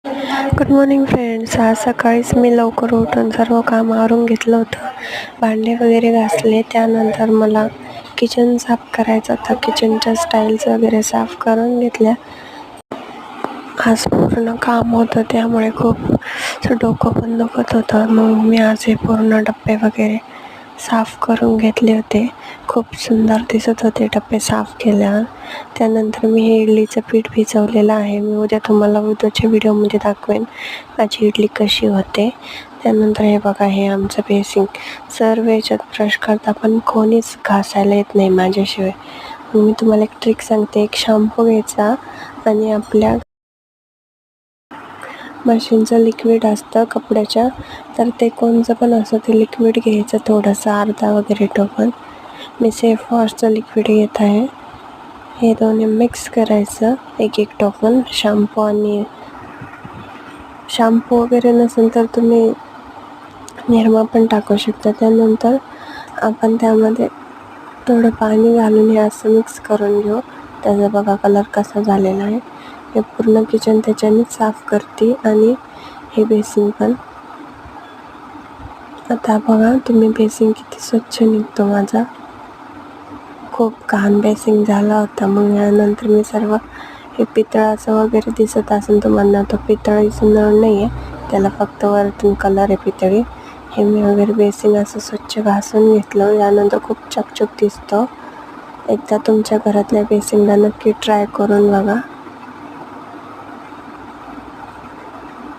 Good morning friends. आज सकाळीच मी लवकर उठून सर्व काम आवरून घेतलं होतं. भांडे वगैरे घासले. त्यानंतर मला किचन साफ करायचं होतं. किचनच्या स्टाईल्स वगैरे साफ करून घेतल्या. आज पूर्ण काम होतं त्यामुळे खूप डोकं पण दुखत होतं. मग मी आज हे पूर्ण डब्बे वगैरे साफ करून घेतले होते. खूप सुंदर दिसत होते डब्बे साफ केल्यावर. त्यानंतर मी हे इडलीचं पीठ भिजवलेलं आहे. मी उद्या तुम्हाला उद्याच्या व्हिडिओमध्ये दाखवेन माझी इडली कशी होते. त्यानंतर हे बघा, हे आमचं बेसिंग. सर्व याच्यात ब्रश करता पण कोणीच घासायला येत नाही माझ्याशिवाय. मग मी तुम्हाला एक ट्रिक सांगते. एक शॅम्पू घ्यायचा आणि आपल्या मशीनचं लिक्विड असतं कपड्याच्या, तर ते कोणचं पण असं ते लिक्विड घ्यायचं, थोडंसं अर्धा वगैरे टोपण. मी सेफ वॉशचं लिक्विड घेत आहे. हे दोन्ही मिक्स करायचं, एक टोपण. शॅम्पू वगैरे नसेल तर तुम्ही निरमा पण टाकू शकता. त्यानंतर आपण त्यामध्ये थोडं पाणी घालून हे असं मिक्स करून घेऊ. त्याचा बघा कलर कसा झालेला आहे. हे पूर्ण किचन त्याच्याने साफ करते आणि हे बेसिंग पण. आता बघा तुम्ही, बेसिंग किती स्वच्छ निघतो माझा. खूप घाण बेसिंग झाला होता. मग यानंतर मी सर्व हे पितळाचं वगैरे दिसत असेल तुम्हाला, तो पितळीचं नळ नाही आहे, त्याला फक्त वरतून कलर आहे पितळी. हे मी वगैरे बेसिंग असं स्वच्छ घासून घेतलं. यानंतर खूप चकचक दिसतं. एकदा तुमच्या घरातल्या बेसिंगला नक्की ट्राय करून बघा.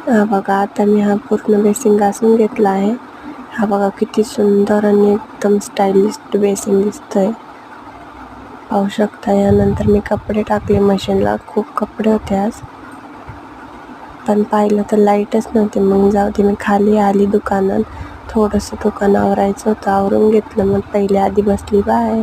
हा बघा, आता मी हा पूर्ण बेसिंग घासून घेतला आहे. हा बघा किती सुंदर आणि एकदम स्टायलिश बेसिंग दिसतंय, पाहू शकता. यानंतर मी कपडे टाकले मशीनला. खूप कपडे होते आज, पण पाहिलं तर लाईटच नव्हते. मग जाऊ दे, मी खाली आली दुकानात. थोडंसं दुकान आवरायचं होतं, आवरून घेतलं. मग पहिले आधी बसली. बाय.